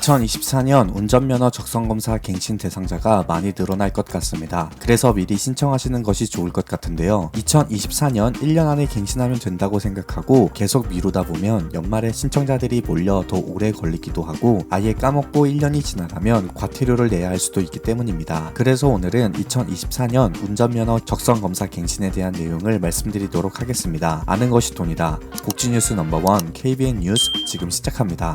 2024년 운전면허 적성검사 갱신 대상자가 많이 늘어날 것 같습니다. 그래서 미리 신청하시는 것이 좋을 것 같은데요. 2024년 1년 안에 갱신하면 된다고 생각하고 계속 미루다 보면 연말에 신청자들이 몰려 더 오래 걸리기도 하고 아예 까먹고 1년이 지나가면 과태료를 내야 할 수도 있기 때문입니다. 그래서 오늘은 2024년 운전면허 적성검사 갱신에 대한 내용을 말씀드리도록 하겠습니다. 아는 것이 돈이다. 국지뉴스 넘버원 KBN 뉴스 지금 시작합니다.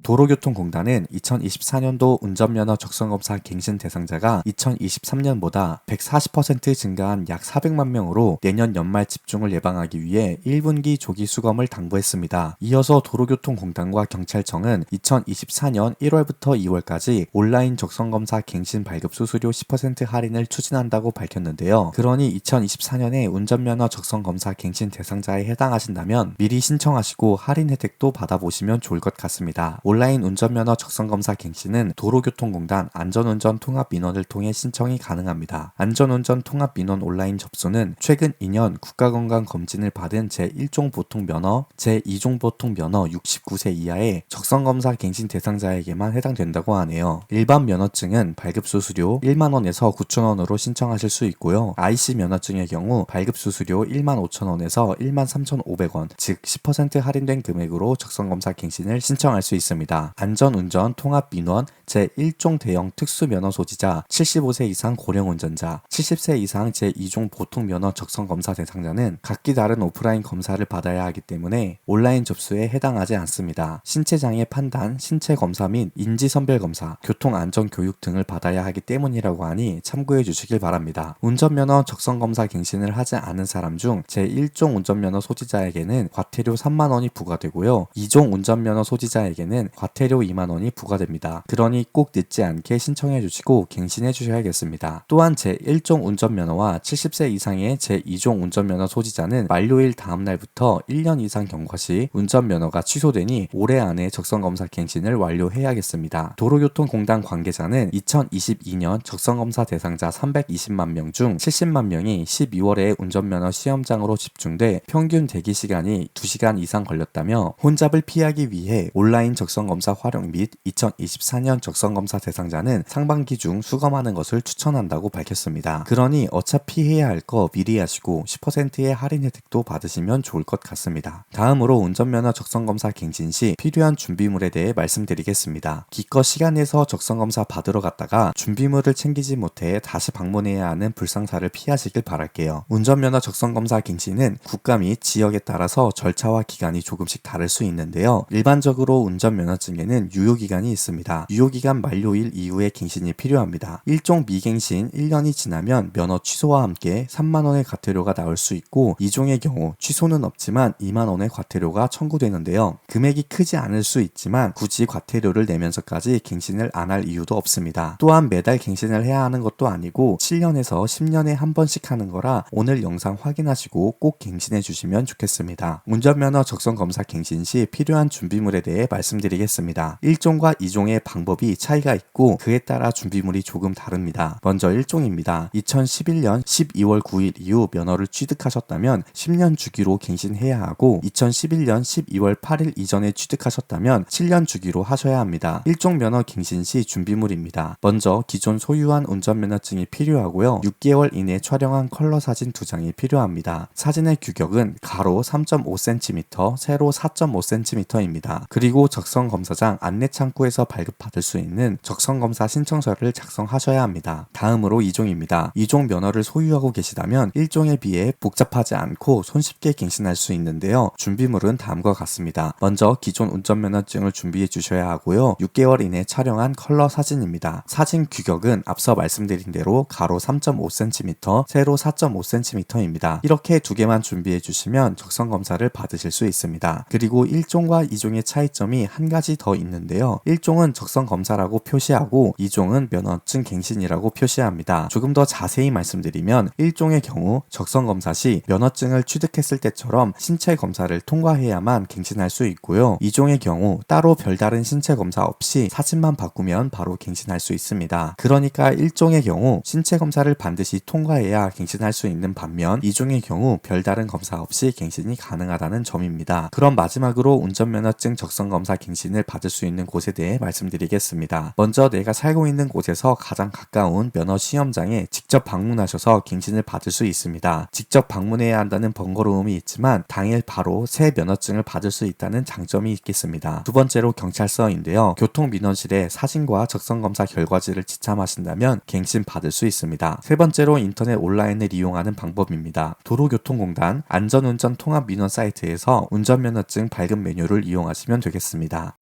도로교통공단은 2024년도 운전면허 적성검사 갱신 대상자가 2023년보다 140% 증가한 약 400만 명으로 내년 연말 집중을 예방하기 위해 1분기 조기 수검을 당부했습니다. 이어서 도로교통공단과 경찰청은 2024년 1월부터 2월까지 온라인 적성검사 갱신 발급 수수료 10% 할인을 추진한다고 밝혔는데요. 그러니 2024년에 운전면허 적성검사 갱신 대상자에 해당하신다면 미리 신청하시고 할인 혜택도 받아보시면 좋을 것 같습니다. 온라인 운전면허 적성검사 갱신은 도로교통공단 안전운전 통합민원을 통해 신청이 가능합니다. 안전운전 통합민원 온라인 접수는 최근 2년 국가건강검진을 받은 제1종 보통면허, 제2종 보통면허 69세 이하의 적성검사 갱신 대상자에게만 해당된다고 하네요. 일반 면허증은 발급수수료 1만원에서 9천원으로 신청하실 수 있고요. IC 면허증의 경우 발급수수료 1만 5천원에서 1만 3,500원, 즉 10% 할인된 금액으로 적성검사 갱신을 신청할 수 있습니다. 안전운전 통합민원 제1종 대형 특수면허 소지자 75세 이상 고령운전자 70세 이상 제2종 보통면허 적성검사 대상자는 각기 다른 오프라인 검사를 받아야 하기 때문에 온라인 접수에 해당하지 않습니다. 신체장애 판단, 신체검사 및 인지선별검사, 교통안전교육 등을 받아야 하기 때문이라고 하니 참고해 주시길 바랍니다. 운전면허 적성검사 갱신을 하지 않은 사람 중 제1종 운전면허 소지자에게는 과태료 3만원이 부과되고요. 2종 운전면허 소지자에게는 과태료 2만원이 부과됩니다. 그러니 꼭 늦지 않게 신청해 주시고 갱신해 주셔야겠습니다. 또한 제1종 운전면허와 70세 이상의 제2종 운전면허 소지자는 만료일 다음 날부터 1년 이상 경과 시 운전면허가 취소되니 올해 안에 적성검사 갱신을 완료해야겠습니다. 도로교통공단 관계자는 2022년 적성검사 대상자 320만 명 중 70만 명이 12월에 운전면허 시험장으로 집중돼 평균 대기 시간이 2시간 이상 걸렸다며 혼잡을 피하기 위해 온라인 적성검사 활용 및 2024년 적성검사 대상자는 상반기 중 수검하는 것을 추천한다고 밝혔습니다. 그러니 어차피 해야 할 거 미리 하시고 10%의 할인 혜택도 받으시면 좋을 것 같습니다. 다음으로 운전면허 적성검사 갱신 시 필요한 준비물에 대해 말씀드리겠습니다. 기껏 시간 내서 적성검사 받으러 갔다가 준비물을 챙기지 못해 다시 방문해야 하는 불상사를 피하시길 바랄게요. 운전면허 적성검사 갱신은 국가 및 지역에 따라서 절차와 기간이 조금씩 다를 수 있는데요. 일반적으로 운전면허증에는 유효기간이 있습니다. 유효기간 만료일 이후에 갱신이 필요합니다. 1종 미갱신 1년이 지나면 면허 취소와 함께 3만원의 과태료가 나올 수 있고 2종의 경우 취소는 없지만 2만원의 과태료가 청구되는데요. 금액이 크지 않을 수 있지만 굳이 과태료를 내면서까지 갱신을 안 할 이유도 없습니다. 또한 매달 갱신을 해야 하는 것도 아니고 7년에서 10년에 한 번씩 하는 거라 오늘 영상 확인하시고 꼭 갱신해 주시면 좋겠습니다. 운전면허 적성검사 갱신 시 필요한 준비물에 대해 말씀드리겠습니다. 1종과 2종의 방법이 차이가 있고 그에 따라 준비물이 조금 다릅니다. 먼저 1종입니다. 2011년 12월 9일 이후 면허를 취득하셨다면 10년 주기로 갱신해야 하고 2011년 12월 8일 이전에 취득하셨다면 7년 주기로 하셔야 합니다. 1종 면허 갱신 시 준비물입니다. 먼저 기존 소유한 운전면허증이 필요하고요. 6개월 이내 촬영한 컬러 사진 2장이 필요합니다. 사진의 규격은 가로 3.5cm, 세로 4.5cm입니다. 그리고 적성검사장 안내창구에서 발급받을 수 있는 적성검사 신청서를 작성하셔야 합니다. 다음으로 2종입니다. 2종 면허를 소유하고 계시다면 1종에 비해 복잡하지 않고 손쉽게 갱신할 수 있는데요. 준비물은 다음과 같습니다. 먼저 기존 운전면허증을 준비해 주셔야 하고요. 6개월 이내 촬영한 컬러 사진입니다. 사진 규격은 앞서 말씀드린 대로 가로 3.5cm, 세로 4.5cm입니다. 이렇게 두 개만 준비해 주시면 적성검사를 받으실 수 있습니다. 그리고 1종과 2종의 차이점이 한 가지 가지 더 있는데요. 1종은 적성검사라고 표시하고 2종은 면허증 갱신이라고 표시합니다. 조금 더 자세히 말씀드리면 1종의 경우 적성검사 시 면허증을 취득했을 때처럼 신체 검사를 통과해야만 갱신할 수 있고요. 2종의 경우 따로 별다른 신체 검사 없이 사진만 바꾸면 바로 갱신할 수 있습니다. 그러니까 1종의 경우 신체 검사를 반드시 통과해야 갱신할 수 있는 반면 2종의 경우 별다른 검사 없이 갱신이 가능하다는 점입니다. 그럼 마지막으로 운전면허증 적성검사 갱신을 받을 수 있는 곳에 대해 말씀드리겠습니다. 먼저 내가 살고 있는 곳에서 가장 가까운 면허시험장에 직접 방문하셔서 갱신을 받을 수 있습니다. 직접 방문해야 한다는 번거로움이 있지만 당일 바로 새 면허증을 받을 수 있다는 장점이 있겠습니다. 두 번째로 경찰서인데요. 교통민원실에 사진과 적성검사 결과지를 지참하신다면 갱신 받을 수 있습니다. 세 번째로 인터넷 온라인을 이용하는 방법입니다. 도로교통공단 안전운전 통합민원 사이트에서 운전면허증 발급 메뉴를 이용하시면 되겠습니다.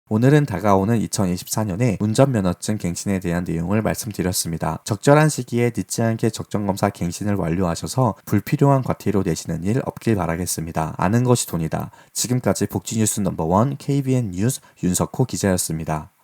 오늘은 다가오는 2024년에 운전면허증 갱신에 대한 내용을 말씀드렸습니다. 적절한 시기에 늦지 않게 적정검사 갱신을 완료하셔서 불필요한 과태료 내시는 일 없길 바라겠습니다. 아는 것이 돈이다. 지금까지 복지뉴스 넘버원 KBN 뉴스 윤석호 기자였습니다.